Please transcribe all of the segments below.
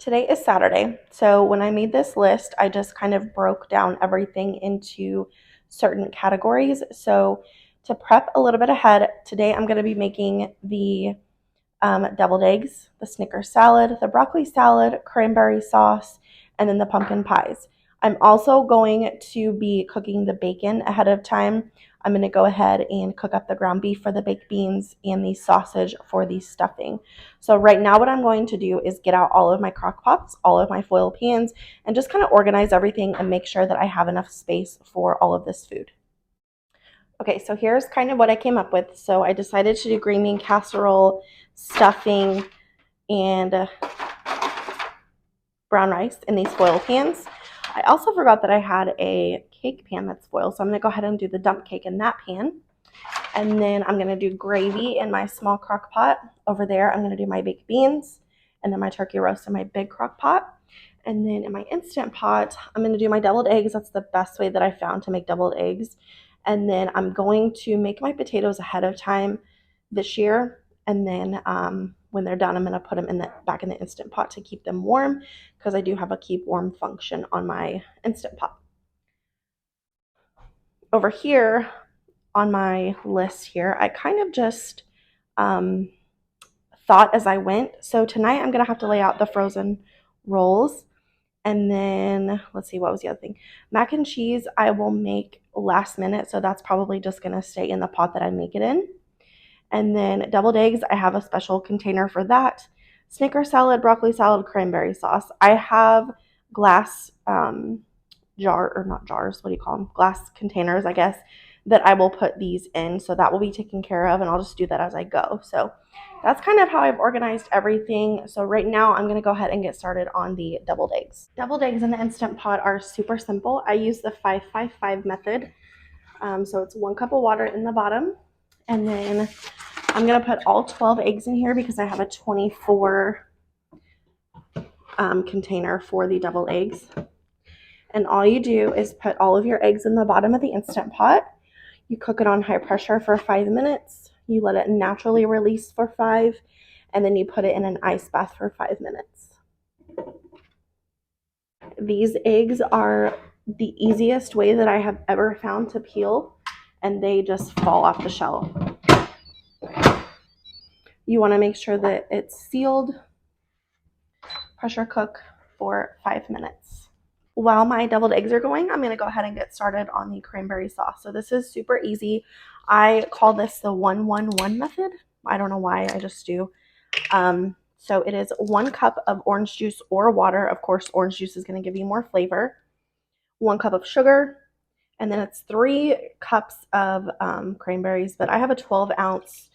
Today is Saturday, so when I made this list, I just kind of broke down everything into certain categories. So to prep a little bit ahead, today I'm going to be making the deviled eggs, the Snicker salad, the broccoli salad, cranberry sauce, and then the pumpkin pies. I'm also going to be cooking the bacon ahead of time. I'm going to go ahead and cook up the ground beef for the baked beans and the sausage for the stuffing. So right now what I'm going to do is get out all of my crock pots, all of my foil pans, and just kind of organize everything and make sure that I have enough space for all of this food. Okay, so here's kind of what I came up with. So I decided to do green bean casserole, stuffing, and brown rice in these foil pans. I also forgot that I had a cake pan that's foil, so I'm going to go ahead and do the dump cake in that pan. And then I'm going to do gravy in my small crock pot. Over there, I'm going to do my baked beans, and then my turkey roast in my big crock pot. And then in my Instant Pot, I'm going to do my deviled eggs. That's the best way that I found to make deviled eggs. And then I'm going to make my potatoes ahead of time this year. And then when they're done, I'm going to put them back in the Instant Pot to keep them warm, because I do have a keep warm function on my Instant Pot. Over here on my list here, I kind of just thought as I went. So tonight I'm going to have to lay out the frozen rolls. And then, let's see, what was the other thing? Mac and cheese I will make last minute, so that's probably just going to stay in the pot that I make it in. And then deviled eggs, I have a special container for that. Snicker salad, broccoli salad, cranberry sauce. I have glass not jars, what do you call them? Glass containers, I guess, that I will put these in. So that will be taken care of, and I'll just do that as I go. So that's kind of how I've organized everything. So right now I'm going to go ahead and get started on the deviled eggs. Deviled eggs in the Instant Pot are super simple. I use the 5-5-5 method. So it's 1 cup of water in the bottom. And then I'm going to put all 12 eggs in here because I have a 24 container for the deviled eggs. And all you do is put all of your eggs in the bottom of the Instant Pot. You cook it on high pressure for 5 minutes. You let it naturally release for 5, and then you put it in an ice bath for 5 minutes. These eggs are the easiest way that I have ever found to peel, and they just fall off the shell. You want to make sure that it's sealed. Pressure cook for 5 minutes. While my deviled eggs are going, I'm going to go ahead and get started on the cranberry sauce. So this is super easy. I call this the 1-1-1 method. I don't know why, I just do. So it is 1 cup of orange juice or water. Of course, orange juice is going to give you more flavor. 1 cup of sugar. And then it's 3 cups of cranberries. But I have a 12-ounce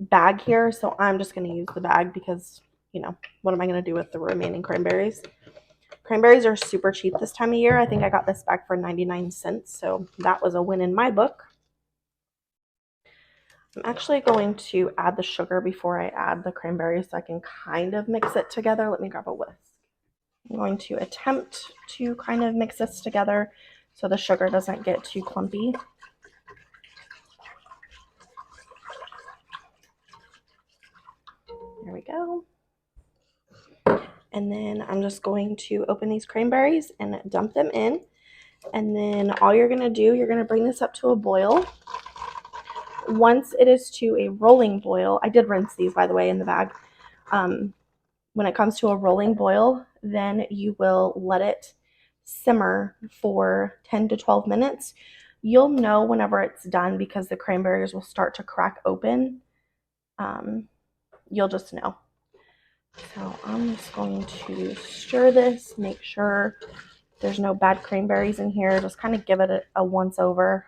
bag here, so I'm just going to use the bag because, you know, what am I going to do with the remaining cranberries? Cranberries are super cheap this time of year. I think I got this bag for 99 cents, so that was a win in my book. I'm actually going to add the sugar before I add the cranberries so I can kind of mix it together. Let me grab a whisk. I'm going to attempt to kind of mix this together so the sugar doesn't get too clumpy. There we go. And then I'm just going to open these cranberries and dump them in. And then all you're going to do, you're going to bring this up to a boil. Once it is to a rolling boil, I did rinse these, by the way, in the bag. When it comes to a rolling boil, then you will let it simmer for 10 to 12 minutes. You'll know whenever it's done because the cranberries will start to crack open. You'll just know. So I'm just going to stir this, make sure there's no bad cranberries in here. Just kind of give it a once over.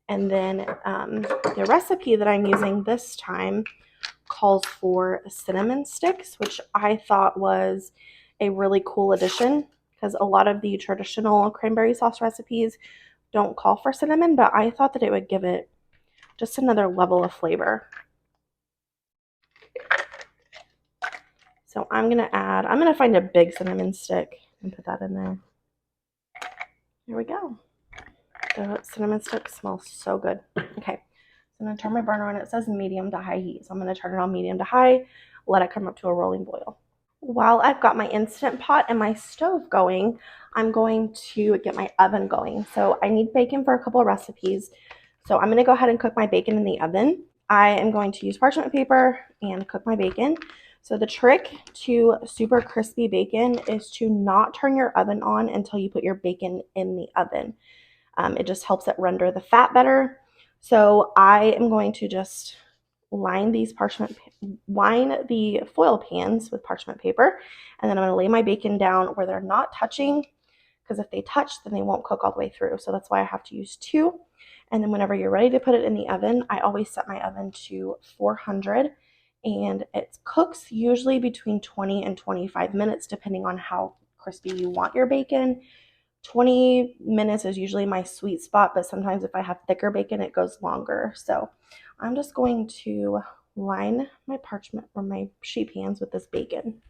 And then the recipe that I'm using this time calls for cinnamon sticks, which I thought was a really cool addition because a lot of the traditional cranberry sauce recipes don't call for cinnamon, but I thought that it would give it just another level of flavor. So I'm going to find a big cinnamon stick and put that in there. Here we go. The cinnamon stick smells so good. Okay, so I'm going to turn my burner on. It says medium to high heat, so I'm going to turn it on medium to high, let it come up to a rolling boil. While I've got my Instant Pot and my stove going, I'm going to get my oven going. So I need bacon for a couple of recipes. So I'm going to go ahead and cook my bacon in the oven. I am going to use parchment paper and cook my bacon. So the trick to super crispy bacon is to not turn your oven on until you put your bacon in the oven. It just helps it render the fat better. So I am going to just line the foil pans with parchment paper, and then I'm going to lay my bacon down where they're not touching, because if they touch, then they won't cook all the way through. So that's why I have to use two. And then whenever you're ready to put it in the oven, I always set my oven to 400, and it cooks usually between 20 and 25 minutes depending on how crispy you want your bacon. 20 minutes is usually my sweet spot, but sometimes if I have thicker bacon, it goes longer. So I'm just going to line my parchment or my sheet pans with this bacon.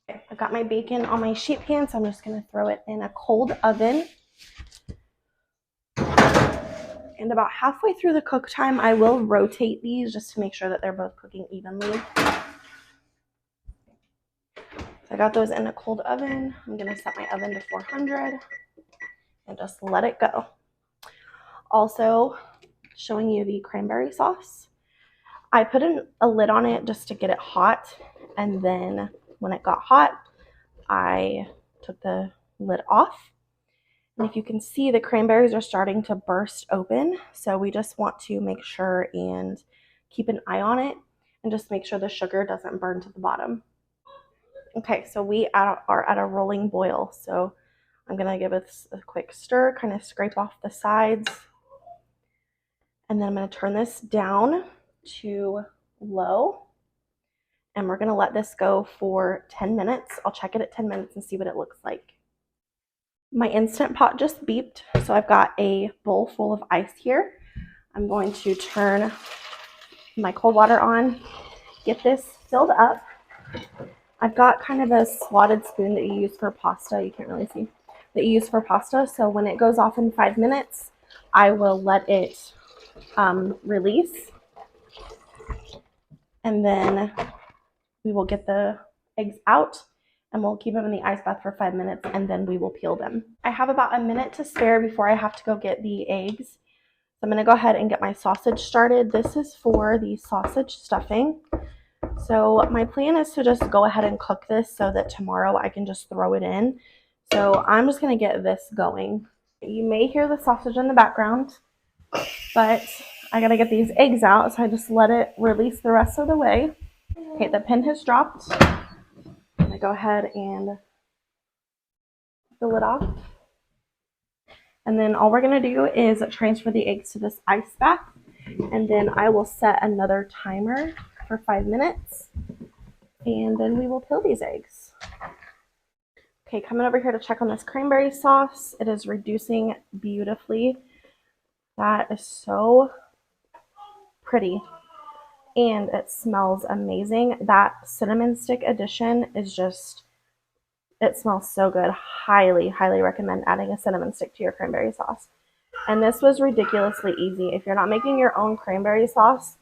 Okay, I've got my bacon on my sheet pan, so I'm just going to throw it in a cold oven. And about halfway through the cook time, I will rotate these just to make sure that they're both cooking evenly. So I got those in a cold oven. I'm going to set my oven to 400 and just let it go. Also, showing you the cranberry sauce. I put a lid on it just to get it hot, and then when it got hot, I took the lid off. And if you can see, the cranberries are starting to burst open, so we just want to make sure and keep an eye on it and just make sure the sugar doesn't burn to the bottom. Okay, so we are at a rolling boil, so I'm going to give it a quick stir, kind of scrape off the sides, and then I'm going to turn this down to low, and we're going to let this go for 10 minutes. I'll check it at 10 minutes and see what it looks like. My Instant Pot just beeped, so I've got a bowl full of ice here. I'm going to turn my cold water on, get this filled up. I've got kind of a slotted spoon that you use for pasta. You can't really see. That you use for pasta. So when it goes off in 5 minutes, I will let it release. And then we will get the eggs out and we'll keep them in the ice bath for 5 minutes, and then we will peel them. I have about a minute to spare before I have to go get the eggs. So I'm going to go ahead and get my sausage started. This is for the sausage stuffing. So my plan is to just go ahead and cook this so that tomorrow I can just throw it in. So I'm just going to get this going. You may hear the sausage in the background, but I got to get these eggs out, so I just let it release the rest of the way. Okay, the pin has dropped. I'm going to go ahead and the lid off. And then all we're going to do is transfer the eggs to this ice bath, and then I will set another timer for 5 minutes, and then we will peel these eggs. Okay, coming over here to check on this cranberry sauce. It is reducing beautifully. That is so pretty, and it smells amazing. That cinnamon stick addition is just, it smells so good. Highly, highly recommend adding a cinnamon stick to your cranberry sauce. And this was ridiculously easy. If you're not making your own cranberry sauce,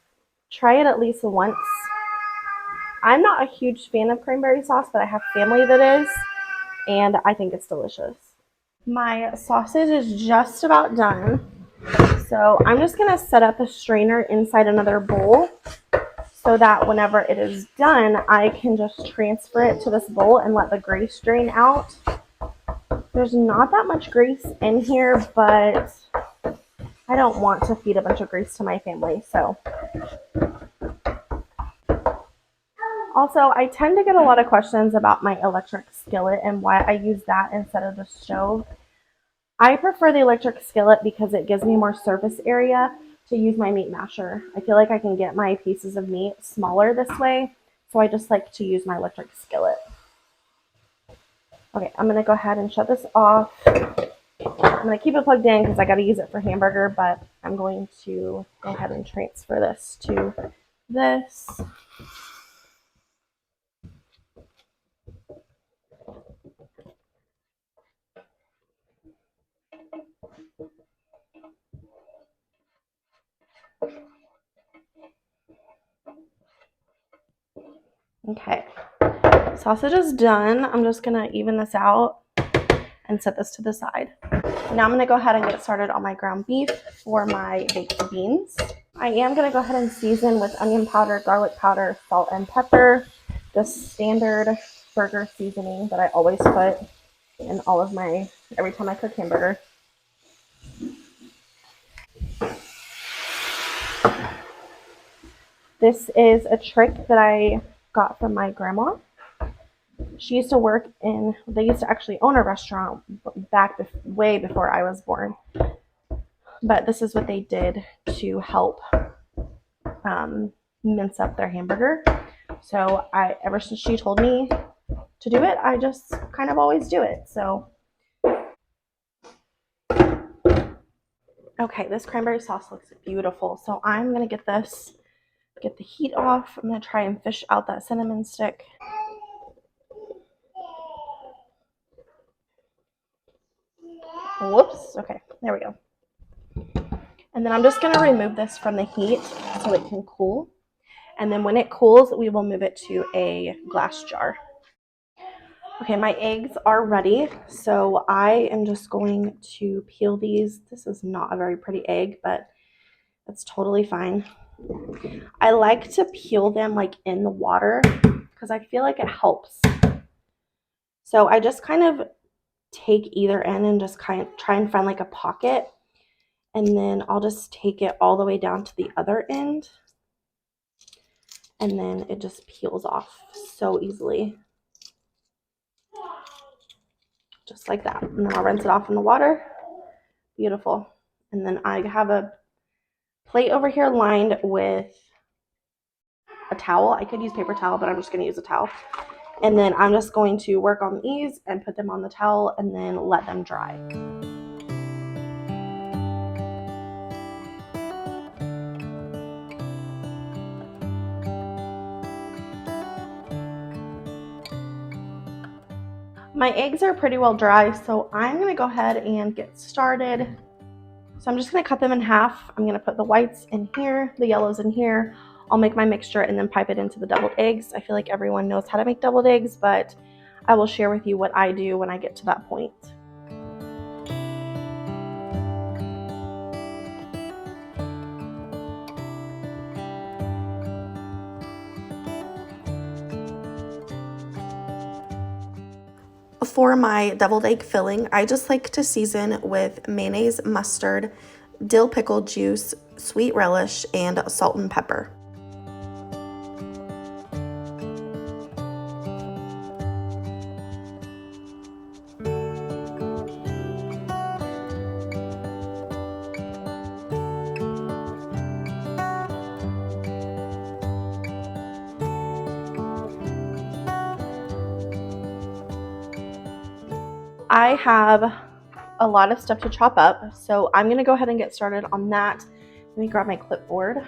try it at least once. I'm not a huge fan of cranberry sauce, but I have family that is, and I think it's delicious. My sausage is just about done. So I'm just going to set up a strainer inside another bowl so that whenever it is done, I can just transfer it to this bowl and let the grease drain out. There's not that much grease in here, but I don't want to feed a bunch of grease to my family. So also, I tend to get a lot of questions about my electric skillet and why I use that instead of the stove. I prefer the electric skillet because it gives me more surface area to use my meat masher. I feel like I can get my pieces of meat smaller this way, so I just like to use my electric skillet. Okay, I'm going to go ahead and shut this off. I'm going to keep it plugged in because I got to use it for hamburger, but I'm going to go ahead and transfer this to this. Okay, sausage is done. I'm just going to even this out and set this to the side. Now I'm going to go ahead and get started on my ground beef for my baked beans. I am going to go ahead and season with onion powder, garlic powder, salt, and pepper. The standard burger seasoning that I always put in all of my, every time I cook hamburger. This is a trick that I got from my grandma. She used to work in, they used to actually own a restaurant back way before I was born. But this is what they did to help mince up their hamburger. So ever since she told me to do it, I just kind of always do it. So, okay, this cranberry sauce looks beautiful. So I'm gonna get the heat off. I'm gonna try and fish out that cinnamon stick. Whoops, okay, there we go. And then I'm just gonna remove this from the heat so it can cool. And then when it cools, we will move it to a glass jar. Okay, my eggs are ready. So I am just going to peel these. This is not a very pretty egg, but that's totally fine. I like to peel them like in the water because I feel like it helps. So I just kind of take either end and just kind of try and find like a pocket. And then I'll just take it all the way down to the other end. And then it just peels off so easily. Just like that. And then I'll rinse it off in the water. Beautiful. And then I have a plate over here lined with a towel. I could use paper towel, but I'm just going to use a towel. And then I'm just going to work on these and put them on the towel and then let them dry. My eggs are pretty well dry, so I'm going to go ahead and get started. So I'm just going to cut them in half. I'm going to put the whites in here, the yellows in here. I'll make my mixture and then pipe it into the deviled eggs. I feel like everyone knows how to make deviled eggs, but I will share with you what I do when I get to that point. For my deviled egg filling, I just like to season with mayonnaise, mustard, dill pickle juice, sweet relish, and salt and pepper. I have a lot of stuff to chop up, so I'm going to go ahead and get started on that. Let me grab my clipboard.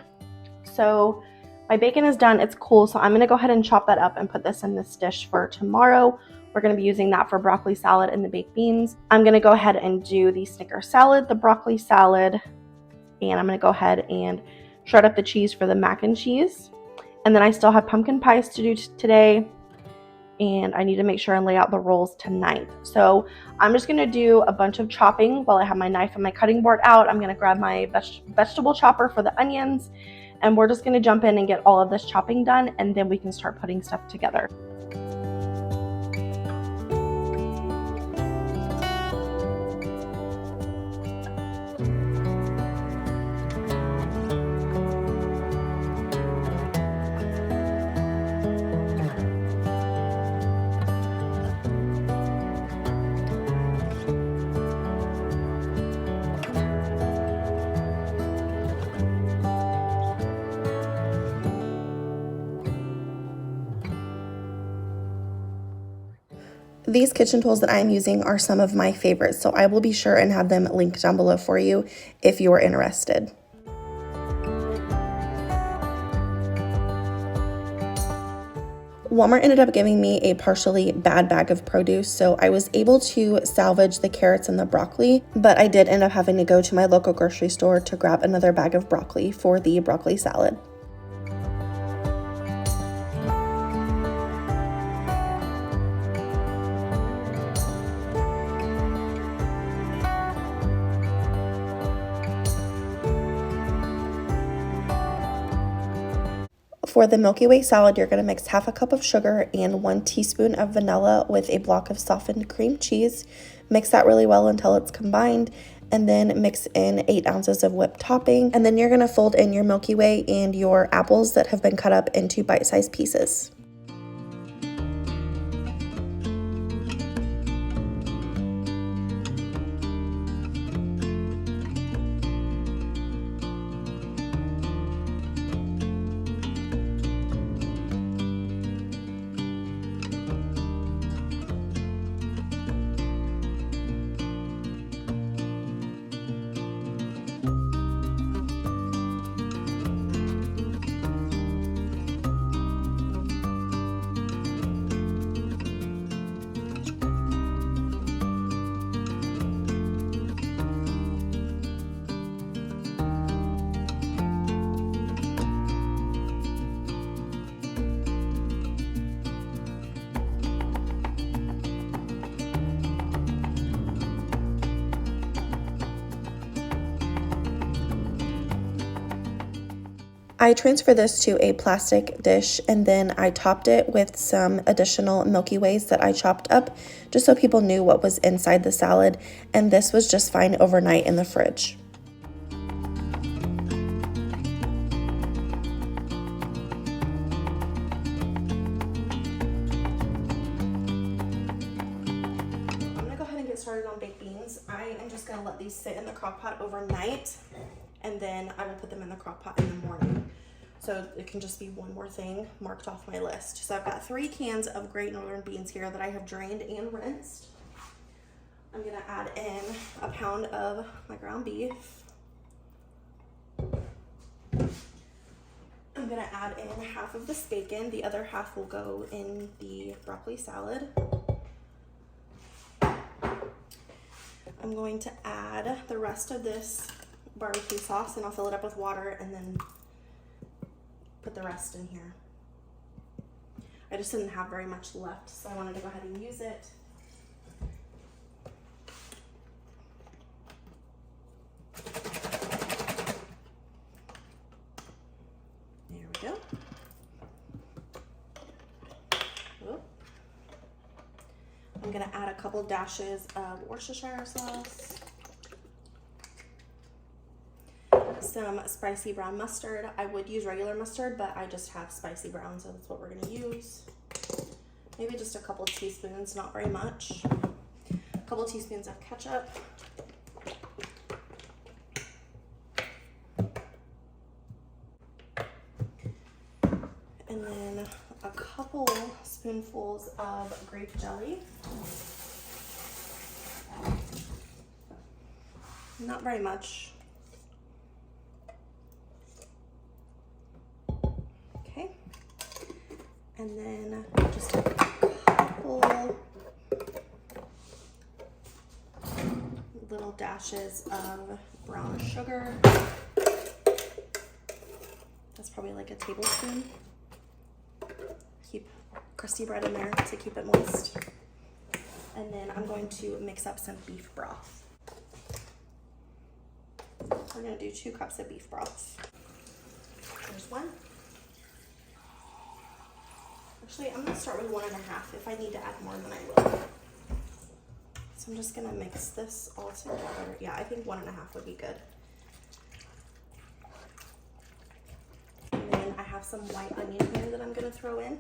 So my bacon is done, it's cool, so I'm going to go ahead and chop that up and put this in this dish for tomorrow. We're going to be using that for broccoli salad and the baked beans. I'm going to go ahead and do the Snicker salad, the broccoli salad, and I'm going to go ahead and shred up the cheese for the mac and cheese. And then I still have pumpkin pies to do today, and I need to make sure and lay out the rolls tonight. So I'm just going to do a bunch of chopping while I have my knife and my cutting board out. I'm going to grab my vegetable chopper for the onions, and we're just going to jump in and get all of this chopping done, and then we can start putting stuff together. These kitchen tools that I'm using are some of my favorites, so I will be sure and have them linked down below for you if you are interested. Walmart ended up giving me a partially bad bag of produce, so I was able to salvage the carrots and the broccoli, but I did end up having to go to my local grocery store to grab another bag of broccoli for the broccoli salad. For the Milky Way salad, you're going to mix half a cup of sugar and 1 teaspoon of vanilla with a block of softened cream cheese. Mix that really well until it's combined, and then mix in 8 ounces of whipped topping. And then you're going to fold in your Milky Way and your apples that have been cut up into bite-sized pieces. I transferred this to a plastic dish, and then I topped it with some additional Milky Ways that I chopped up just so people knew what was inside the salad, and this was just fine overnight in the fridge. I'm gonna go ahead and get started on baked beans. I am just gonna let these sit in the crock pot overnight, and then I will put them in the crock pot in the morning. So it can just be one more thing marked off my list. So I've got 3 cans of Great Northern beans here that I have drained and rinsed. I'm gonna add in a pound of my ground beef. I'm gonna add in half of this bacon. The other half will go in the broccoli salad. I'm going to add the rest of this barbecue sauce, and I'll fill it up with water and then put the rest in here. I just didn't have very much left, so I wanted to go ahead and use it. There we go. Whoop. I'm gonna add a couple dashes of Worcestershire sauce, some spicy brown mustard. I would use regular mustard, but I just have spicy brown, so that's what we're gonna use. Maybe just a couple teaspoons, not very much. A couple teaspoons of ketchup. And then a couple spoonfuls of grape jelly. Not very much. Okay. And then just a couple little dashes of brown sugar. That's probably like a tablespoon. Keep crusty bread in there to keep it moist. And then I'm going to mix up some beef broth. We're gonna do 2 cups of beef broth. There's one. Actually, I'm gonna start with 1 1/2. If I need to add more, then I will. So I'm just gonna mix this all together. Yeah, I think 1 1/2 would be good. And then I have some white onion here that I'm gonna throw in.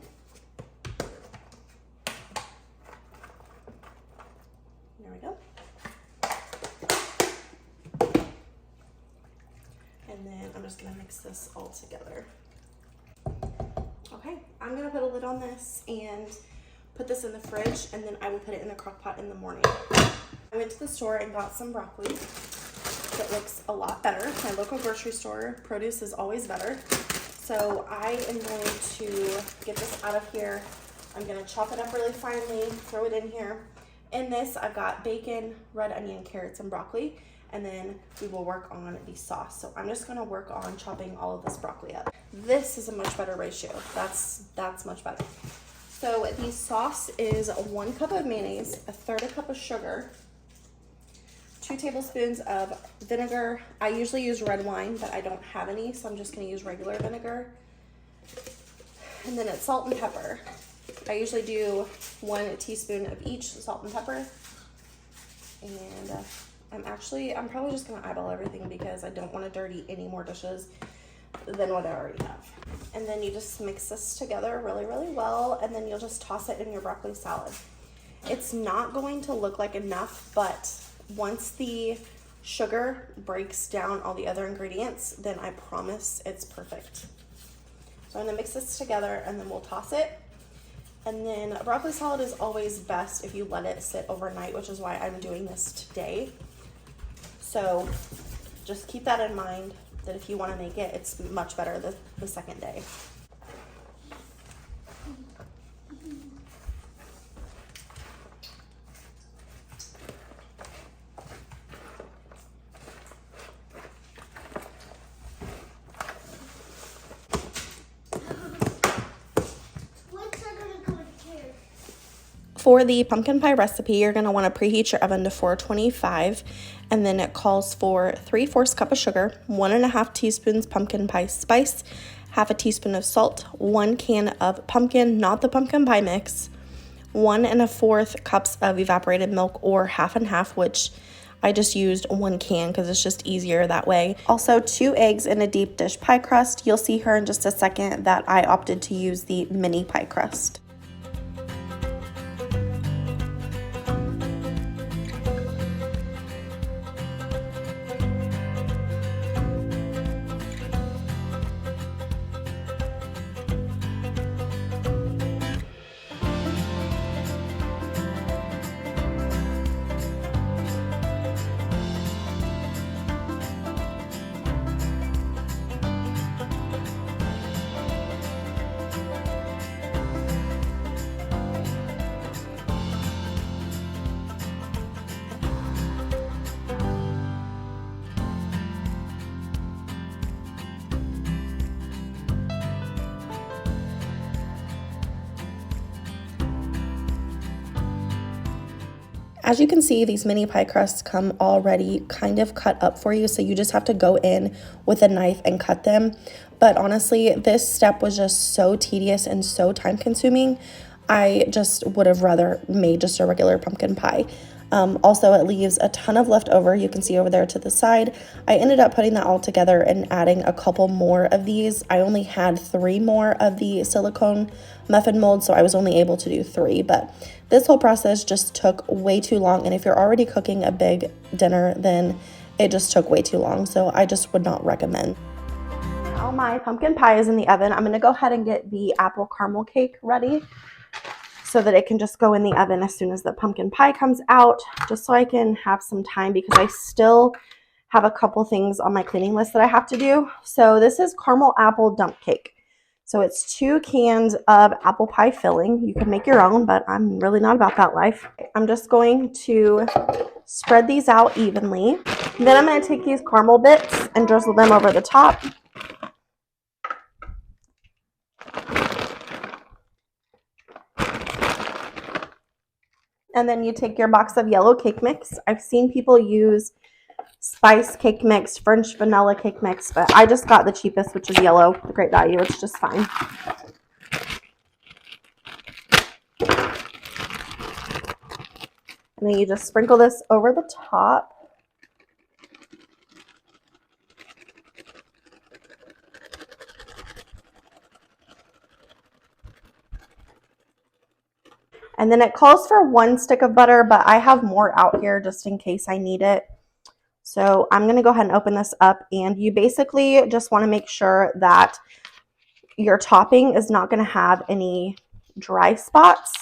There we go. And then I'm just gonna mix this all together. Okay, I'm gonna put a lid on this and put this in the fridge, and then I will put it in the crock pot in the morning. I went to the store and got some broccoli. It looks a lot better. My local grocery store produce is always better. So I am going to get this out of here. I'm going to chop it up really finely, throw it in here. In this, I've got bacon, red onion, carrots, and broccoli. And then we will work on the sauce. So I'm just going to work on chopping all of this broccoli up. This is a much better ratio. That's much better. So the sauce is 1 cup of mayonnaise, 1/3 cup of sugar, 2 tablespoons of vinegar. I usually use red wine, but I don't have any, so I'm just going to use regular vinegar. And then it's salt and pepper. I usually do 1 teaspoon of each salt and pepper. And I'm probably just going to eyeball everything because I don't want to dirty any more dishes than what I already have. And then you just mix this together really, really well, and then you'll just toss it in your broccoli salad. It's not going to look like enough, but once the sugar breaks down all the other ingredients, then I promise it's perfect. So I'm gonna mix this together and then we'll toss it. And then a broccoli salad is always best if you let it sit overnight, which is why I'm doing this today. So just keep that in mind, that if you want to make it, it's much better the second day. For the pumpkin pie recipe, you're going to want to preheat your oven to 425, and then it calls for 3/4 cup of sugar, 1.5 teaspoons pumpkin pie spice, 1/2 teaspoon of salt, 1 can of pumpkin, not the pumpkin pie mix, 1 1/4 cups of evaporated milk, or 1/2 and 1/2, which I just used 1 can because it's just easier that way. Also 2 eggs in a deep dish pie crust. You'll see here in just a second that I opted to use the mini pie crust. As you can see, these mini pie crusts come already kind of cut up for you, so you just have to go in with a knife and cut them. But honestly, this step was just so tedious and so time consuming. I just would have rather made just a regular pumpkin pie. Also, it leaves a ton of leftover. You can see over there to the side. I ended up putting that all together and adding a couple more of these. I only had 3 more of the silicone muffin mold, so I was only able to do 3. But this whole process just took way too long. And if you're already cooking a big dinner, then it just took way too long. So I just would not recommend. Now my pumpkin pie is in the oven. I'm going to go ahead and get the apple caramel cake ready, so that it can just go in the oven as soon as the pumpkin pie comes out, just so I can have some time because I still have a couple things on my cleaning list that I have to do. So this is caramel apple dump cake. So it's 2 cans of apple pie filling. You can make your own, but I'm really not about that life. I'm just going to spread these out evenly. Then I'm going to take these caramel bits and drizzle them over the top. And then you take your box of yellow cake mix. I've seen people use spice cake mix, French vanilla cake mix, but I just got the cheapest, which is yellow, the great value. It's just fine. And then you just sprinkle this over the top. And then it calls for 1 stick of butter, but I have more out here just in case I need it. So I'm going to go ahead and open this up, and you basically just want to make sure that your topping is not going to have any dry spots.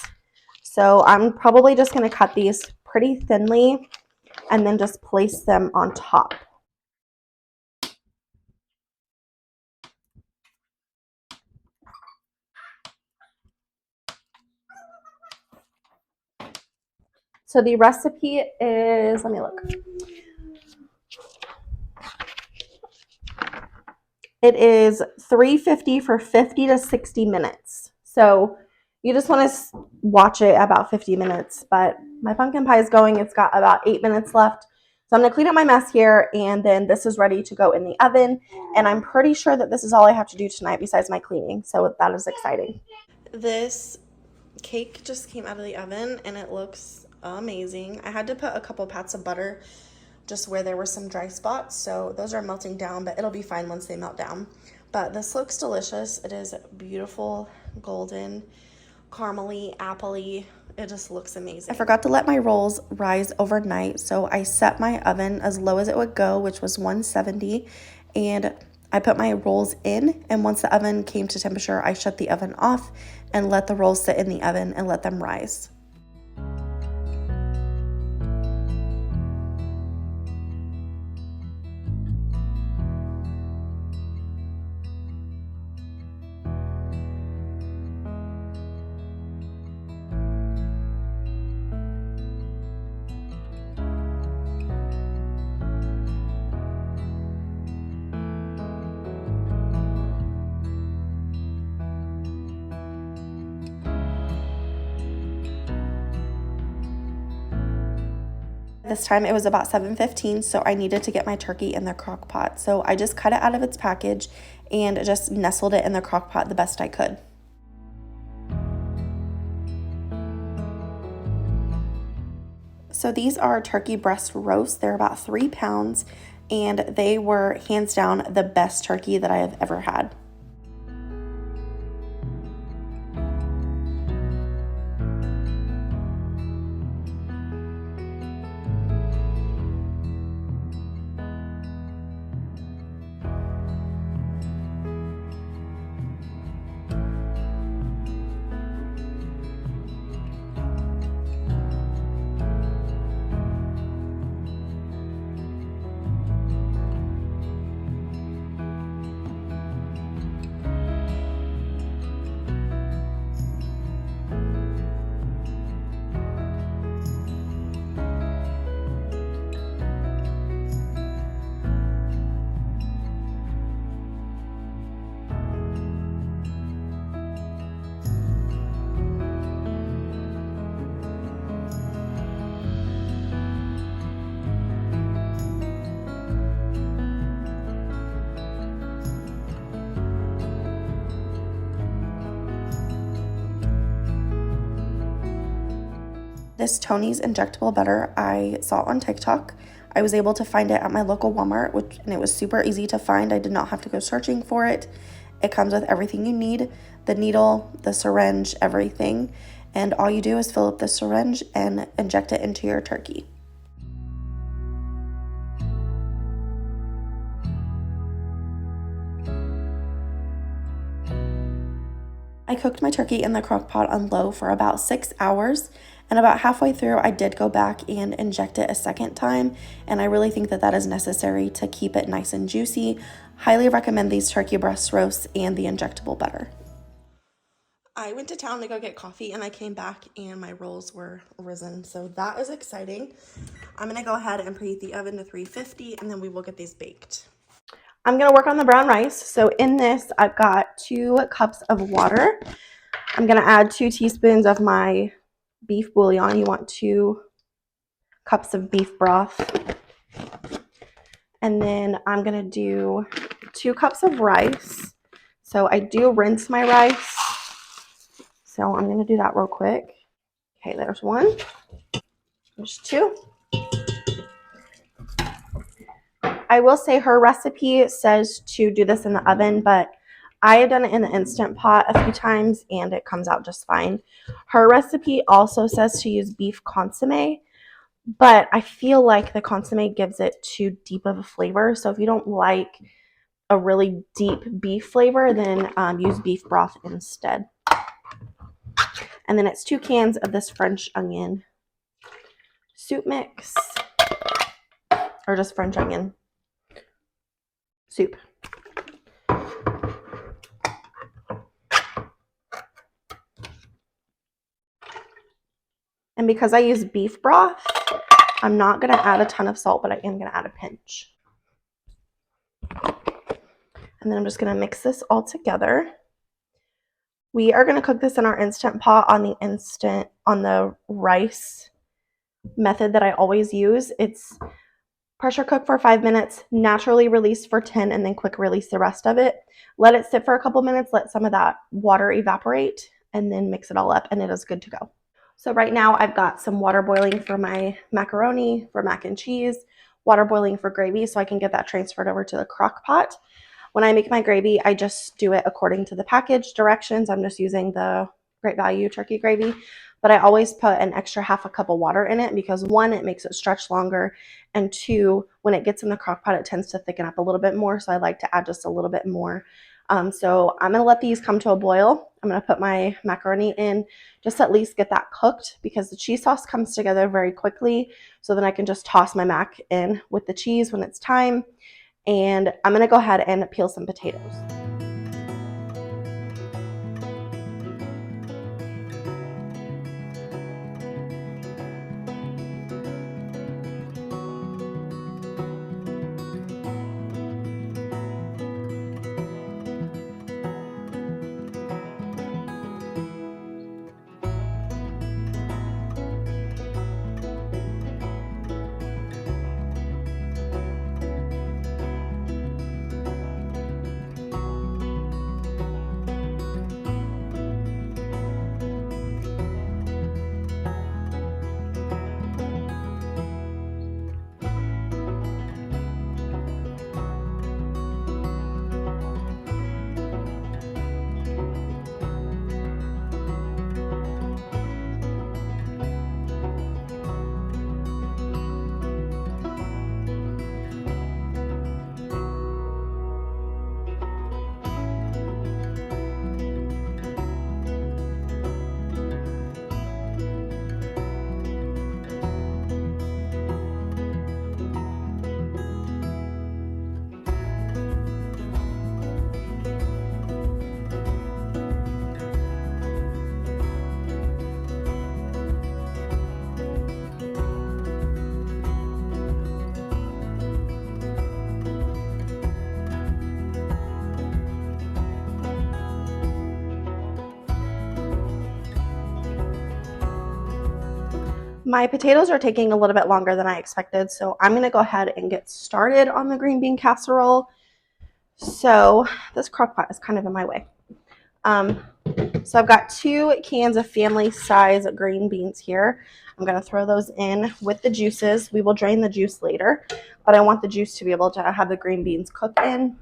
So I'm probably just going to cut these pretty thinly and then just place them on top. So the recipe is, let me look. It is $3.50 for 50 to 60 minutes. So you just want to watch it about 50 minutes. But my pumpkin pie is going. It's got about 8 minutes left. So I'm going to clean up my mess here, and then this is ready to go in the oven. And I'm pretty sure that this is all I have to do tonight besides my cleaning. So that is exciting. This cake just came out of the oven, and it looks amazing. I had to put a couple pats of butter just where there were some dry spots, so those are melting down, but it'll be fine once they melt down. But this looks delicious. It is beautiful, golden, caramely, appley. It just looks amazing. I forgot to let my rolls rise overnight, so I set my oven as low as it would go, which was 170, and I put my rolls in, and once the oven came to temperature, I shut the oven off and let the rolls sit in the oven and let them rise. This time it was about 7:15, so I needed to get my turkey in the crock pot. So I just cut it out of its package and just nestled it in the crock pot the best I could. So these are turkey breast roasts. They're about 3 pounds, and they were hands down the best turkey that I have ever had. This Tony's injectable butter I saw on TikTok. I was able to find it at my local Walmart, and it was super easy to find. I did not have to go searching for it. It comes with everything you need, the needle, the syringe, everything. And all you do is fill up the syringe and inject it into your turkey. I cooked my turkey in the crock pot on low for about 6 hours, and about halfway through I did go back and inject it a second time, and I really think that that is necessary to keep it nice and juicy. Highly recommend these turkey breast roasts and the injectable butter. I went to town to go get coffee, and I came back and my rolls were risen, so that is exciting. I'm going to go ahead and preheat the oven to 350, and then we will get these baked. I'm going to work on the brown rice. So in this, I've got 2 cups of water. I'm going to add 2 teaspoons of my beef bouillon. You want 2 cups of beef broth. And then I'm going to do 2 cups of rice. So I do rinse my rice. So I'm going to do that real quick. Okay, there's 1. There's 2. I will say her recipe says to do this in the oven, but I have done it in the Instant Pot a few times and it comes out just fine. Her recipe also says to use beef consomme, but I feel like the consomme gives it too deep of a flavor. So if you don't like a really deep beef flavor, then use beef broth instead. And then it's 2 cans of this French onion soup mix, or just French onion soup. And because I use beef broth, I'm not going to add a ton of salt, but I am going to add a pinch. And then I'm just going to mix this all together. We are going to cook this in our Instant Pot on the rice method that I always use. It's pressure cook for 5 minutes, naturally release for 10, and then quick release the rest of it. Let it sit for a couple minutes, let some of that water evaporate, and then mix it all up, and it is good to go. So right now I've got some water boiling for my macaroni, for mac and cheese, water boiling for gravy so I can get that transferred over to the crock pot. When I make my gravy, I just do it according to the package directions. I'm just using the Great Value turkey gravy, but I always put an extra half a cup of water in it because 1, it makes it stretch longer, and 2, when it gets in the crock pot, it tends to thicken up a little bit more, so I like to add just a little bit more. So I'm going to let these come to a boil. I'm going to put my macaroni in, just at least get that cooked because the cheese sauce comes together very quickly. So then I can just toss my mac in with the cheese when it's time. And I'm going to go ahead and peel some potatoes. My potatoes are taking a little bit longer than I expected, so I'm going to go ahead and get started on the green bean casserole. So this crock pot is kind of in my way. So I've got 2 cans of family size green beans here. I'm going to throw those in with the juices. We will drain the juice later, but I want the juice to be able to have the green beans cook in.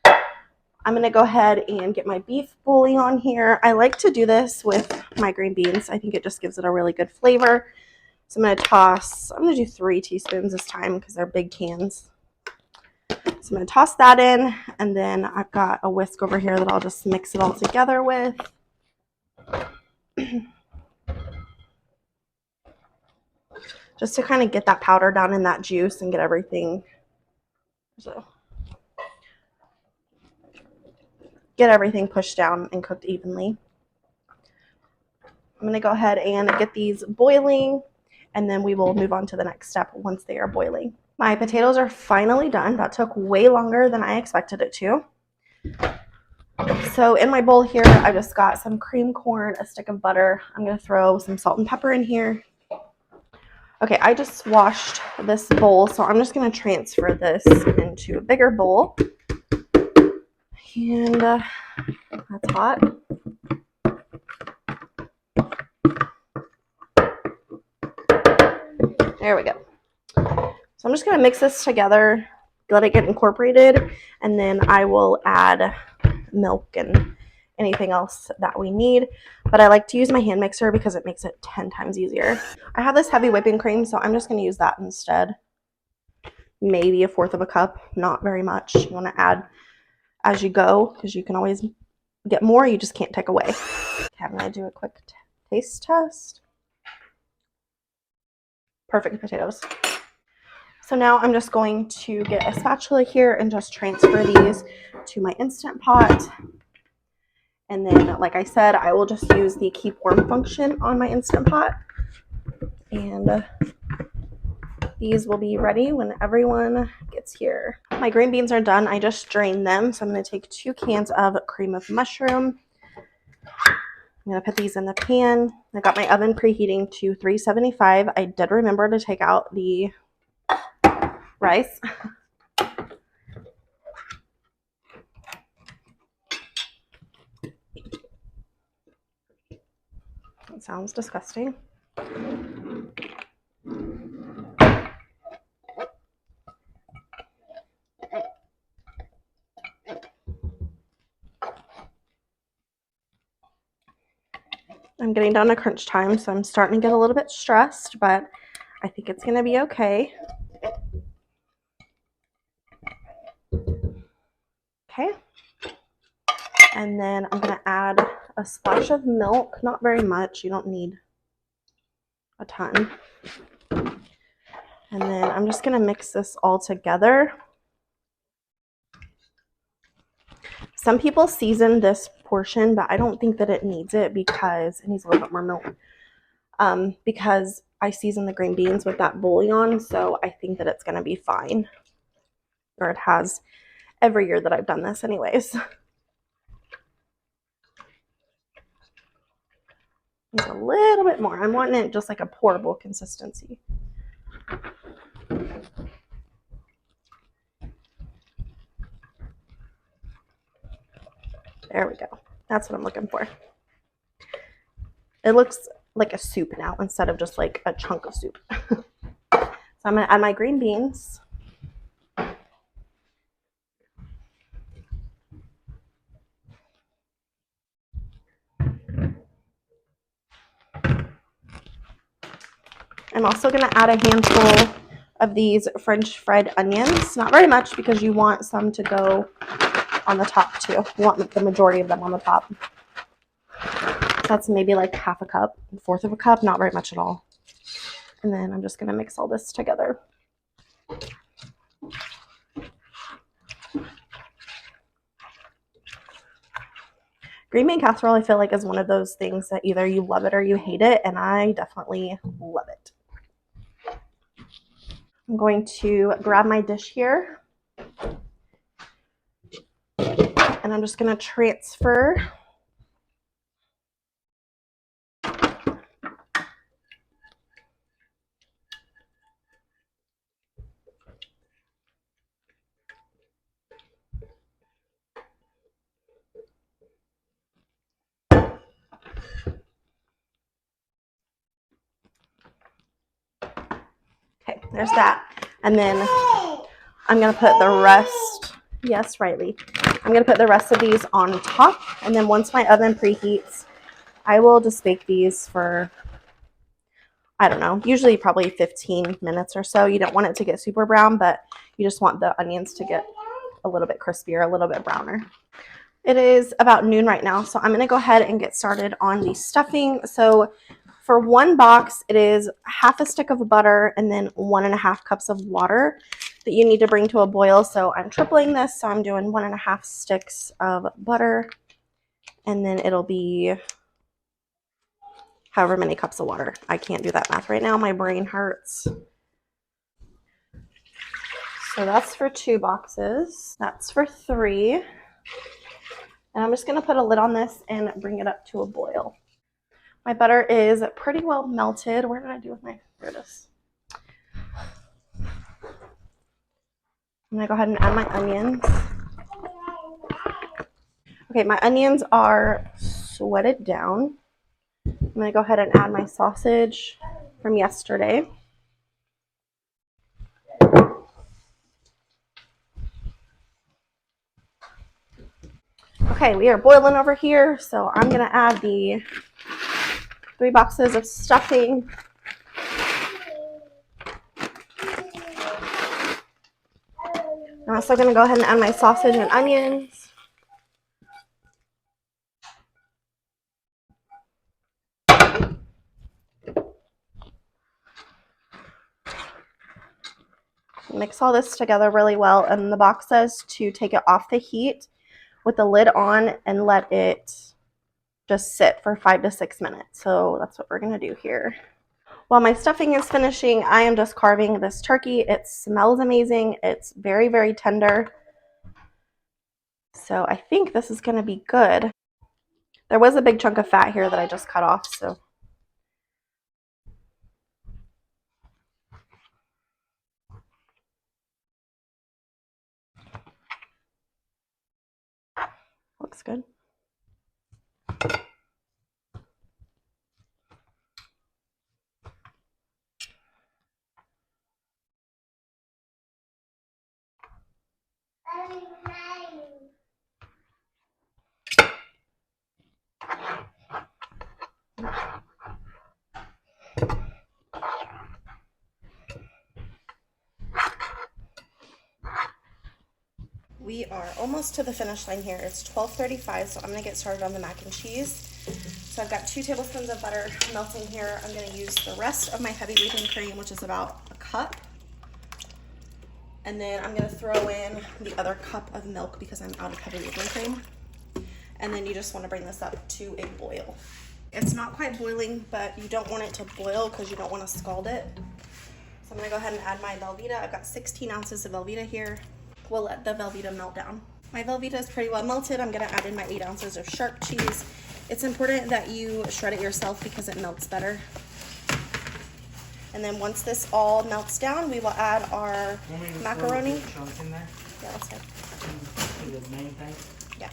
I'm going to go ahead and get my beef bouillon here. I like to do this with my green beans. I think it just gives it a really good flavor. So I'm going to do 3 teaspoons this time because they're big cans. So I'm going to toss that in, and then I've got a whisk over here that I'll just mix it all together with. Just to kind of get that powder down in that juice and get everything pushed down and cooked evenly. I'm going to go ahead and get these boiling, and then we will move on to the next step once they are boiling. My potatoes are finally done. That took way longer than I expected it to. So in my bowl here, I just got some cream corn, a stick of butter. I'm going to throw some salt and pepper in here. Okay, I just washed this bowl, so I'm just going to transfer this into a bigger bowl. And that's hot. There we go. So I'm just going to mix this together, let it get incorporated, and then I will add milk and anything else that we need. But I like to use my hand mixer because it makes it 10 times easier. I have this heavy whipping cream, so I'm just going to use that instead. Maybe 1/4 of a cup, not very much. You want to add as you go because you can always get more, you just can't take away. Okay, I'm going to do a quick taste test. Perfect potatoes. So now I'm just going to get a spatula here and just transfer these to my Instant Pot. And then, like I said, I will just use the keep warm function on my Instant Pot. And these will be ready when everyone gets here. My green beans are done. I just drained them. So I'm going to take 2 cans of cream of mushroom. I'm going to put these in the pan. I got my oven preheating to 375. I did remember to take out the rice. That sounds disgusting. I'm getting down to crunch time, so I'm starting to get a little bit stressed, but I think it's going to be okay. Okay. And then I'm going to add a splash of milk, not very much. You don't need a ton. And then I'm just going to mix this all together. Some people season this portion, but I don't think that it needs it because it needs a little bit more milk. Because I season the green beans with that bouillon, so I think that it's going to be fine. Or it has every year that I've done this anyways. Just a little bit more. I'm wanting it just like a pourable consistency. There we go. That's what I'm looking for. It looks like a soup now instead of just like a chunk of soup. So I'm going to add my green beans. I'm also going to add a handful of these French fried onions. Not very much because you want some to go on the top too. You want the majority of them on the top. That's maybe like half a cup, 1/4 of a cup, not very much at all. And then I'm just going to mix all this together. Green bean casserole, I feel like, is one of those things that either you love it or you hate it, and I definitely love it. I'm going to grab my dish here, and I'm just going to transfer okay, there's that. And then I'm going to put the rest, yes, Riley. I'm going to put the rest of these on top, and then once my oven preheats, I will just bake these for, I don't know, usually probably 15 minutes or so. You don't want it to get super brown, but you just want the onions to get a little bit crispier, a little bit browner. It is about noon right now, so I'm going to go ahead and get started on the stuffing. So for one box, it is half a stick of butter and then 1.5 cups of water that you need to bring to a boil. So I'm tripling this, so I'm doing 1.5 sticks of butter, and then it'll be however many cups of water. I can't do that math right now. My brain hurts. So that's for 2 boxes. That's for 3. And I'm just going to put a lid on this and bring it up to a boil. My butter is pretty well melted. Where did I do with my, there it is. I'm going to go ahead and add my onions. Okay, my onions are sweated down. I'm going to go ahead and add my sausage from yesterday. Okay, we are boiling over here, so I'm going to add the 3 boxes of stuffing. I'm also going to go ahead and add my sausage and onions. Mix all this together really well, and the box says to take it off the heat with the lid on and let it just sit for 5 to 6 minutes. So that's what we're gonna do here. While my stuffing is finishing, I am just carving this turkey. It smells amazing. It's very, very tender. So I think this is gonna be good. There was a big chunk of fat here that I just cut off, so. Looks good. We are almost to the finish line here. It's 12:35, so I'm gonna get started on the mac and cheese. So I've got 2 tablespoons of butter melting here. I'm gonna use the rest of my heavy whipping cream, which is about a cup. And then I'm gonna throw in the other cup of milk because I'm out of heavy whipping cream. And then you just wanna bring this up to a boil. It's not quite boiling, but you don't want it to boil because you don't wanna scald it. So I'm gonna go ahead and add my Velveeta. I've got 16 ounces of Velveeta here. We'll let the Velveeta melt down. My Velveeta is pretty well melted. I'm gonna add in my 8 ounces of sharp cheese. It's important that you shred it yourself because it melts better. And then once this all melts down, we will add our macaroni. Yeah, that's good. Yeah.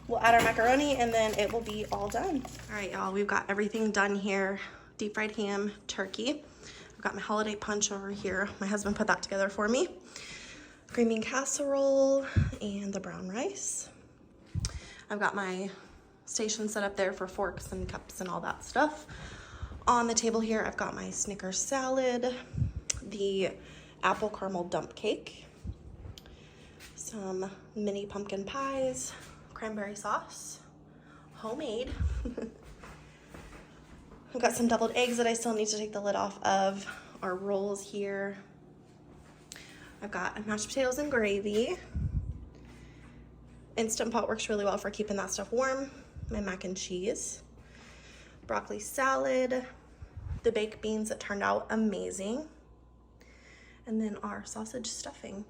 We'll add our macaroni and then it will be all done. All right, y'all, we've got everything done here. Deep fried ham, turkey. I've got my holiday punch over here. My husband put that together for me. Green bean casserole and the brown rice. I've got my station set up there for forks and cups and all that stuff. On the table here, I've got my Snickers salad, the apple caramel dump cake, some mini pumpkin pies, cranberry sauce, homemade. I've got some deviled eggs that I still need to take the lid off of, our rolls here. I've got mashed potatoes and gravy. Instant Pot works really well for keeping that stuff warm. My mac and cheese, broccoli salad, the baked beans that turned out amazing, and then our sausage stuffing.